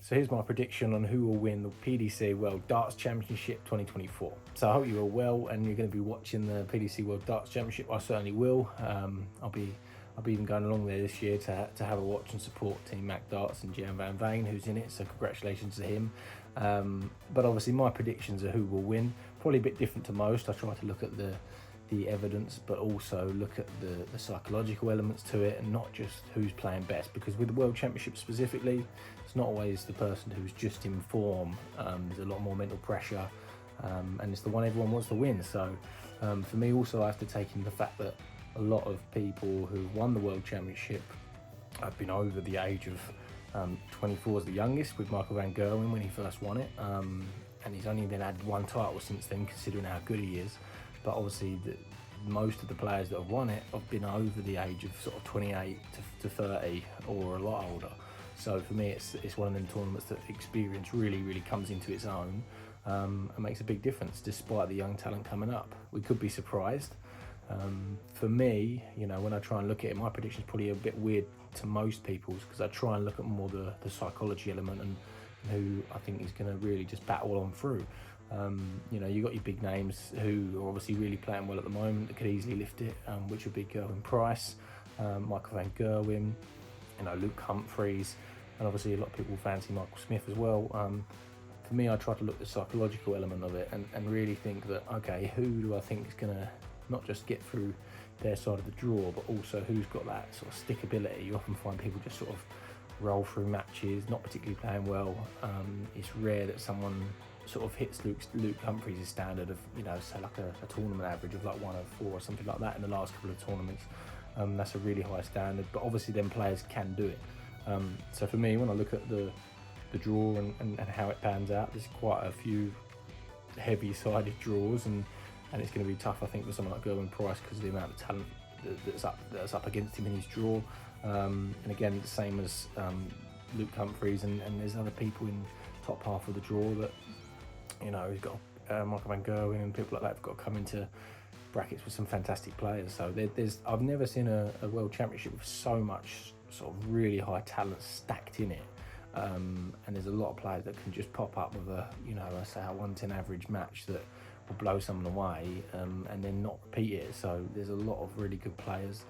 So here's my prediction on who will win the PDC World Darts Championship 2024. So I hope you are well and you're going to be watching the PDC World Darts Championship. I certainly will. I'll be even going along there this year to have a watch and support Team Mac Darts and Jan Van Veen, who's in it. So congratulations to him. But obviously my predictions are who will win. Probably a bit different to most. I try to look at the evidence, but also look at the psychological elements to it, and not just who's playing best, because with the World Championship specifically, it's not always the person who's just in form. There's a lot more mental pressure, and it's the one everyone wants to win. So for me also, I have to take in the fact that a lot of people who won the World Championship have been over the age of 24 is the youngest, with Michael van Gerwen when he first won it, and he's only then had one title since then, considering how good he is. But obviously most of the players that have won it have been over the age of sort of 28 to 30 or a lot older. So for me, it's one of them tournaments that experience really comes into its own, and makes a big difference despite the young talent coming up. We could be surprised. For me, you know, when I try and look at it, my prediction is probably a bit weird to most people's, because I try and look at more the psychology element and who I think is going to really just battle on through. You know, you got your big names who are obviously really playing well at the moment that could easily lift it, which would be Gerwyn Price, Michael van Gerwen, you know, Luke Humphries, and obviously a lot of people fancy Michael Smith as well. For me, I try to look at the psychological element of it and really think that, okay, who do I think is going to not just get through their side of the draw, but also who's got that sort of stickability. You often find people just sort of roll through matches, not particularly playing well. It's rare that someone sort of hits Luke Humphries' standard of, you know, say like a tournament average of like 104 or something like that in the last couple of tournaments. That's a really high standard, but obviously then players can do it. So for me, when I look at the draw and how it pans out, there's quite a few heavy-sided draws, and it's going to be tough, I think, for someone like Gerwyn Price because of the amount of talent that's up against him in his draw. And again, the same as Luke Humphries, and there's other people in top half of the draw that, you know, he's got Michael van Gerwen and people like that have got to come into brackets with some fantastic players. So I've never seen a World Championship with so much sort of really high talent stacked in it. And there's a lot of players that can just pop up with a, you know, say a 110 average match that will blow someone away, and then not repeat it. So there's a lot of really good players.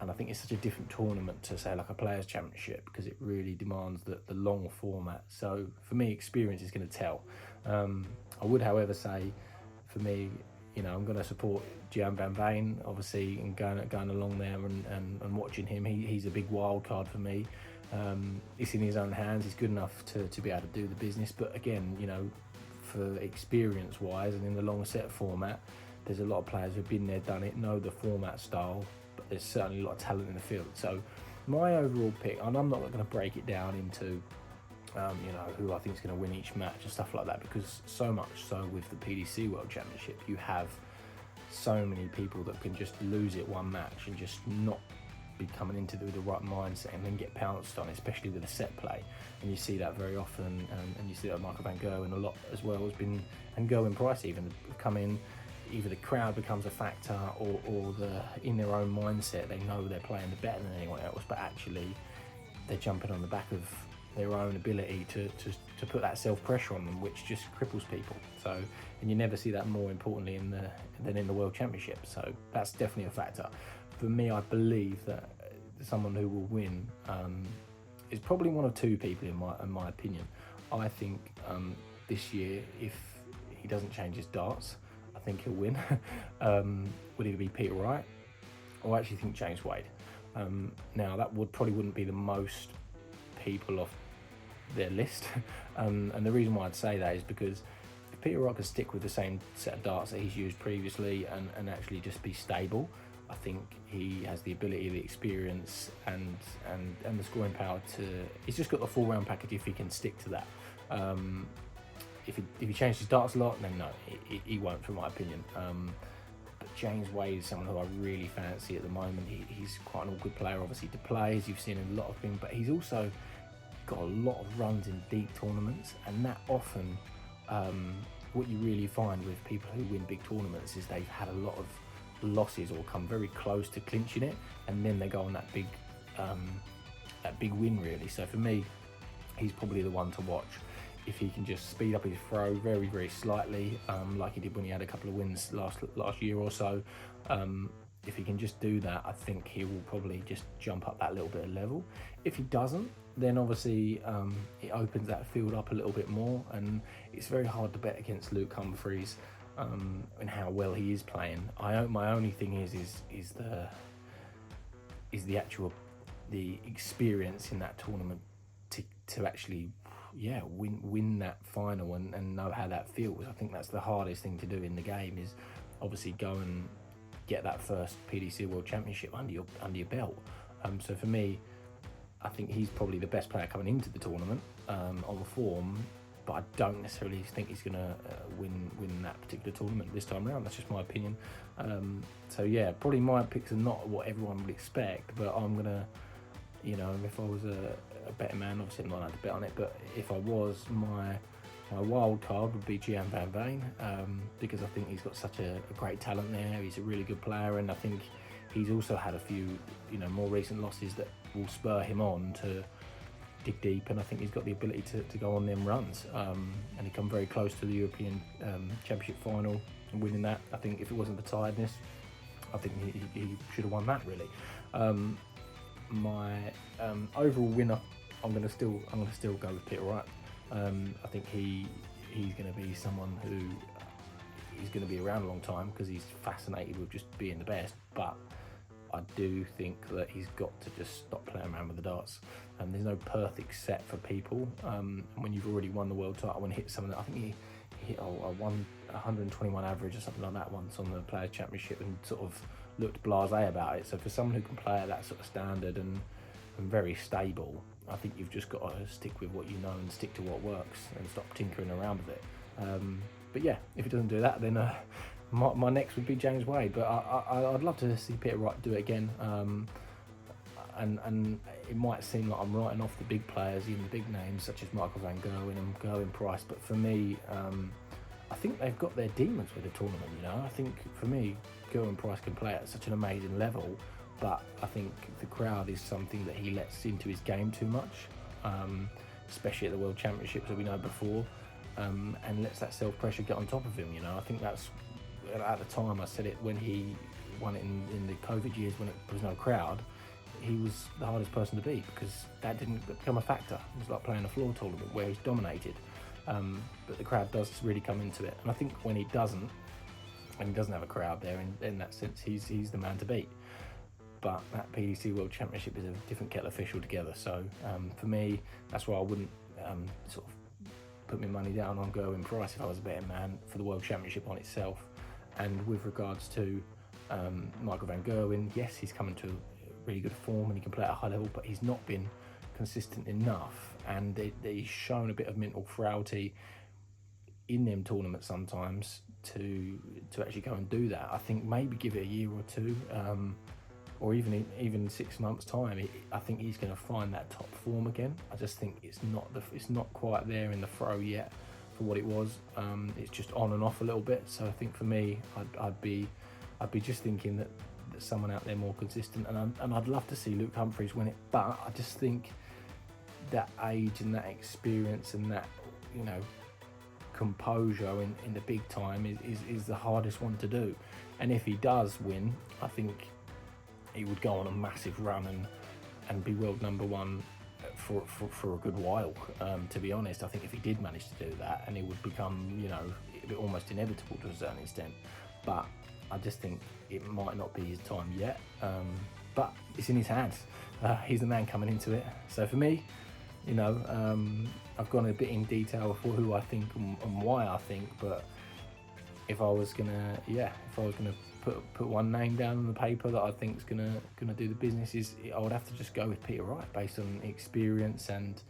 And I think it's such a different tournament to say like a Players' Championship, because it really demands the long format. So for me, experience is going to tell. I would, however, say for me, you know, I'm going to support Jan Van Veen, obviously, and going along there and watching him. He's a big wild card for me. It's in his own hands. He's good enough to be able to do the business. But again, you know, for experience-wise and in the long set format, there's a lot of players who've been there, done it, know the format style. There's certainly a lot of talent in the field. So my overall pick, and I'm not going to break it down into you know, who I think is going to win each match and stuff like that, because so much so with the PDC World Championship, you have so many people that can just lose it one match and just not be coming into the right mindset and then get pounced on, especially with a set play. And you see that very often, and you see that Michael van Gerwen a lot as well has been, and Gerwyn Price even come in. Either the crowd becomes a factor, or in their own mindset they know they're playing better than anyone else, but actually they're jumping on the back of their own ability to put that self-pressure on them, which just cripples people. So, and you never see that more importantly than in the World Championship. So that's definitely a factor. For me, I believe that someone who will win is probably one of two people in my opinion. I think this year, if he doesn't change his darts, I think he'll win. Would either be Peter Wright, or I actually think James Wade. Now that probably wouldn't be the most people off their list, and the reason why I'd say that is because if Peter Wright could stick with the same set of darts that he's used previously and actually just be stable, I think he has the ability, the experience, and the scoring power to. He's just got the full round package if he can stick to that. If he changes his darts a lot, then no, he won't, from my opinion. But James Wade is someone who I really fancy at the moment. He's quite an all-good player, obviously, to play, as you've seen in a lot of things, but he's also got a lot of runs in deep tournaments, and that often, what you really find with people who win big tournaments is they've had a lot of losses or come very close to clinching it, and then they go on that big win, really. So for me, he's probably the one to watch. If he can just speed up his throw very, very slightly, like he did when he had a couple of wins last year or so, if he can just do that, I think he will probably just jump up that little bit of level. If he doesn't, then obviously it opens that field up a little bit more, and it's very hard to bet against Luke Humphries and how well he is playing. My only thing is the experience in that tournament to actually win that final and know how that feels. I think that's the hardest thing to do in the game, is obviously go and get that first PDC World Championship under your belt. So for me, I think he's probably the best player coming into the tournament on the form, but I don't necessarily think he's going to win that particular tournament this time around. That's just my opinion. So yeah, probably my picks are not what everyone would expect, but I'm going to, if I was a better man, obviously I'm not allowed to bet on it, but if I was, my wild card would be Gian Van Veen, because I think he's got such a great talent there. He's a really good player, and I think he's also had a few, more recent losses that will spur him on to dig deep, and I think he's got the ability to go on them runs. And he come very close to the European Championship final and winning that. I think if it wasn't for tiredness, I think he should have won that, really. My overall winner, I'm gonna still go with Peter Wright. I think he's going to be someone who is going to be around a long time because he's fascinated with just being the best, but I do think that he's got to just stop playing around with the darts. There's no perfect set for people. When you've already won the world title and hit something, I think he hit a 121 average or something like that once on the Players Championship and sort of looked blasé about it. So for someone who can play at that sort of standard and very stable, I think you've just got to stick with what you know and stick to what works and stop tinkering around with it. But yeah, if it doesn't do that, then my next would be James Wade. But I'd love to see Peter Wright do it again. And it might seem like I'm writing off the big players, even the big names such as Michael van Gerwen and Gerwin Price. But for me, I think they've got their demons with the tournament. I think for me, Gerwin Price can play at such an amazing level. But I think the crowd is something that he lets into his game too much, especially at the World Championships, that we know before, and lets that self-pressure get on top of him. I think that's, at the time I said it when he won it in the COVID years when there was no crowd, he was the hardest person to beat because that didn't become a factor. It was like playing a floor tournament where he's dominated, but the crowd does really come into it. And I think when he doesn't, and he doesn't have a crowd there, in that sense, he's the man to beat. But that PDC World Championship is a different kettle of fish altogether. So for me, that's why I wouldn't sort of put my money down on Gerwin Price if I was a betting man for the World Championship on itself. And with regards to Michael van Gerwen, yes, he's coming to really good form and he can play at a high level, but he's not been consistent enough, and he's shown a bit of mental frailty in them tournaments sometimes to actually go and do that. I think maybe give it a year or two, or even 6 months time, I think he's going to find that top form again. I just think it's not quite there in the throw yet for what it was. It's just on and off a little bit. So I think for me, I'd be just thinking that there's someone out there more consistent, and I'd love to see Luke Humphries win it, but I just think that age and that experience and that composure in the big time is the hardest one to do. And if he does win, I think he would go on a massive run and be world number one for a good while. To be honest, I think if he did manage to do that, and it would become almost inevitable to a certain extent. But I just think it might not be his time yet. But it's in his hands. He's the man coming into it. So for me, I've gone a bit in detail for who I think and why I think. But if I was gonna put one name down on the paper that I think is gonna do the business, I would have to just go with Peter Wright based on experience and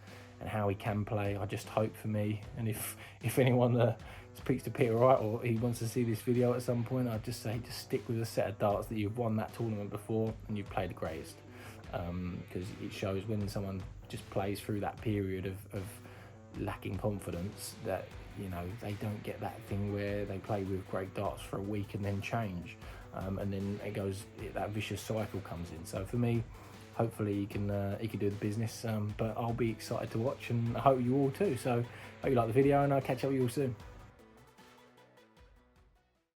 how he can play. I just hope for me, and if anyone speaks to Peter Wright or he wants to see this video at some point, I'd just say just stick with a set of darts that you've won that tournament before and you've played the greatest, because it shows when someone just plays through that period of lacking confidence that they don't get that thing where they play with great darts for a week and then change, and then that vicious cycle comes in. So for me, hopefully he can do the business. But I'll be excited to watch, and I hope you all too. So hope you like the video, and I'll catch up with you all soon.